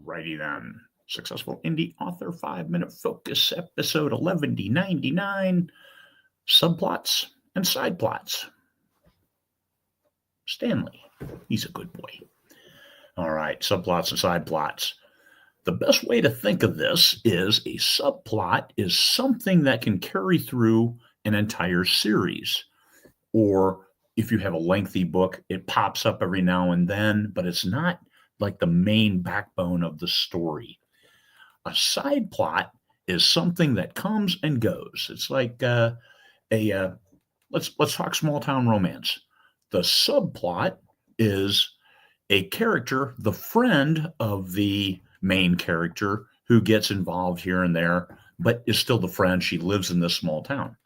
Alrighty then. Successful Indie Author 5-Minute Focus, episode 1199, Subplots and Sideplots. Stanley, he's a good boy. All right, subplots and sideplots. The best way to think of this is a subplot is something that can carry through an entire series. Or if you have a lengthy book, it pops up every now and then, but it's not like the main backbone of the story. A side plot is something that comes and goes. It's like let's talk small town romance. The subplot is a character, the friend of the main character, who gets involved here and there, but is still the friend. She lives in this small town.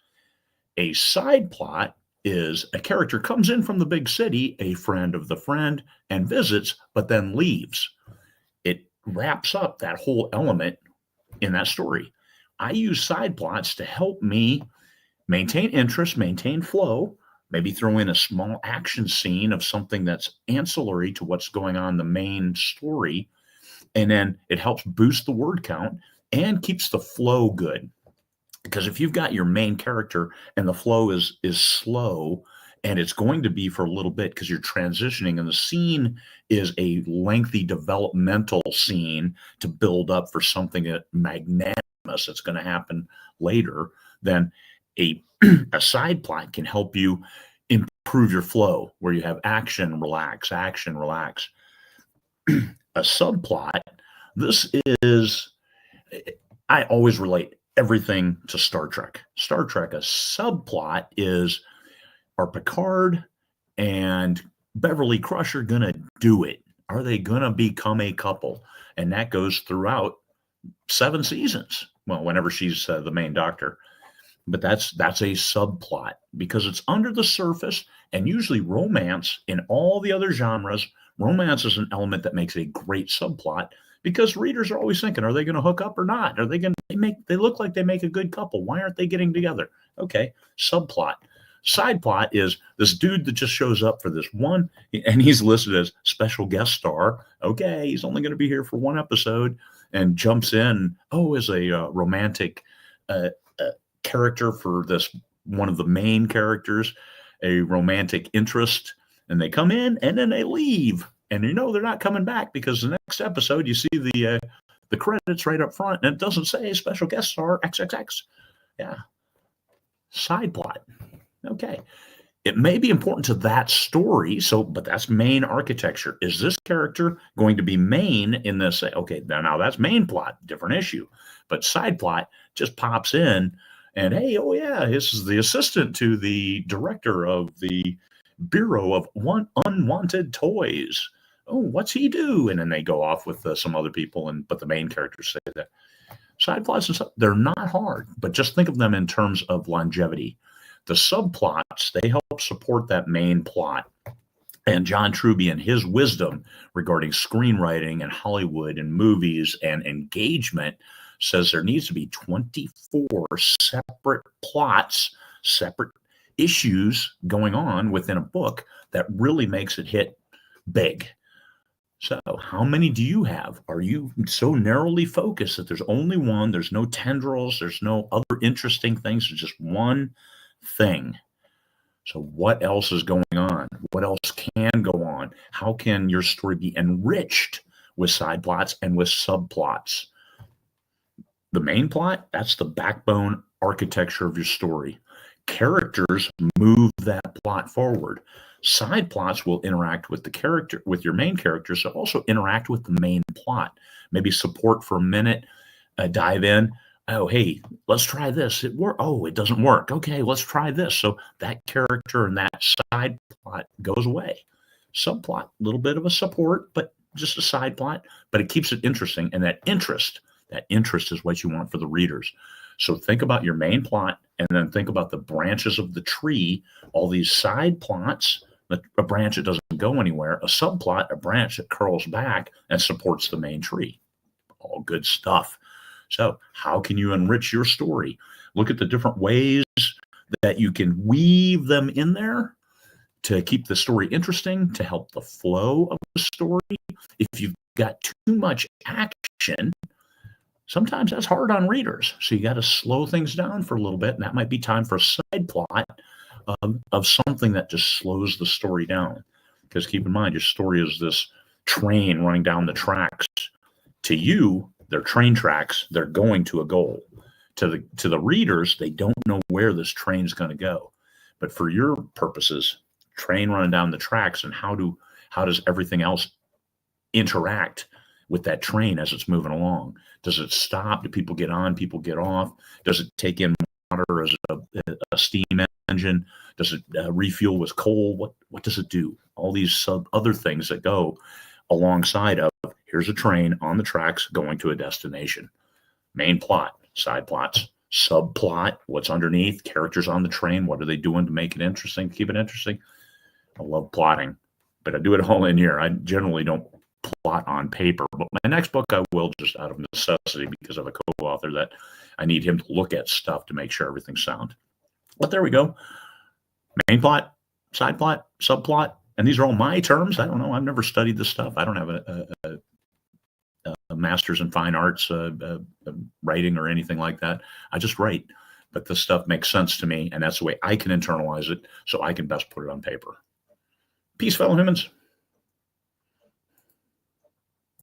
A side plot is a character comes in from the big city, a friend of the friend, and visits, but then leaves. It wraps up that whole element in that story. I use side plots to help me maintain interest, maintain flow, maybe throw in a small action scene of something that's ancillary to what's going on in the main story. And then it helps boost the word count and keeps the flow good. Because if you've got your main character and the flow is slow, and it's going to be for a little bit because you're transitioning, and the scene is a lengthy developmental scene to build up for something that magnanimous that's going to happen later, then a side plot can help you improve your flow, where you have action, relax, action, relax. A subplot, this is, I always relate everything to Star Trek. Star Trek, a subplot is, are Picard and Beverly Crusher going to do it? Are they going to become a couple? And that goes throughout 7 seasons. Well, whenever she's the main doctor. But that's a subplot because it's under the surface, and usually romance in all the other genres, romance is an element that makes a great subplot because readers are always thinking, are they going to hook up or not? Are they going to they look like they make a good couple. Why aren't they getting together? Okay, subplot. Side plot is this dude that just shows up for this one, and he's listed as special guest star. Okay, he's only going to be here for 1 episode and jumps in, as a romantic character for this one of the main characters, a romantic interest, and they come in and then they leave. And they're not coming back because the next episode you see the credits right up front and it doesn't say special guest star XXX. Yeah. Side plot. Okay. It may be important to that story, but that's main architecture. Is this character going to be main in this? Okay, now that's main plot, different issue. But side plot just pops in and, hey, oh yeah, this is the assistant to the director of the Bureau of Unwanted Toys. Oh, what's he do? And then they go off with some other people, but the main characters say that. Side plots and stuff, they're not hard, but just think of them in terms of longevity. The subplots, they help support that main plot. And John Truby and his wisdom regarding screenwriting and Hollywood and movies and engagement says there needs to be 24 separate plots, separate issues going on within a book that really makes it hit big. So how many do you have? Are you so narrowly focused that there's only one, there's no tendrils, there's no other interesting things, there's just one thing? So what else is going on? What else can go on? How can your story be enriched with side plots and with subplots? The main plot, that's the backbone architecture of your story. Characters move that plot forward. Side plots will interact with the character, with your main characters, so also interact with the main plot. Maybe support for a minute, dive in. Oh, hey, let's try this. It doesn't work. Okay, let's try this. So that character and that side plot goes away. Subplot, a little bit of a support, but just a side plot, but it keeps it interesting. And that interest is what you want for the readers. So think about your main plot and then think about the branches of the tree, all these side plots, a branch that doesn't go anywhere, a subplot, a branch that curls back and supports the main tree. All good stuff. So how can you enrich your story? Look at the different ways that you can weave them in there to keep the story interesting, to help the flow of the story. If you've got too much action, sometimes that's hard on readers. So you got to slow things down for a little bit. And that might be time for a side plot of something that just slows the story down. Because keep in mind, your story is this train running down the tracks. To you, they're train tracks. They're going to a goal. To the readers, they don't know where this train's going to go. But for your purposes, train running down the tracks, and how does everything else interact with that train as it's moving along? Does it stop? Do people get on? People get off? Does it take in water as a steam engine? Does it refuel with coal? What does it do? All these other things that go alongside of, here's a train on the tracks going to a destination. Main plot, side plots, subplot, what's underneath, characters on the train, what are they doing to make it interesting, keep it interesting? I love plotting, but I do it all in here. I generally don't plot on paper, but my next book I will, just out of necessity because of a co-author that I need him to look at stuff to make sure everything's sound. But there we go. Main plot, side plot, subplot, and these are all my terms. I don't know. I've never studied this stuff. I don't have a master's in fine arts, writing or anything like that. I just write, but this stuff makes sense to me, and that's the way I can internalize it so I can best put it on paper. Peace, fellow humans.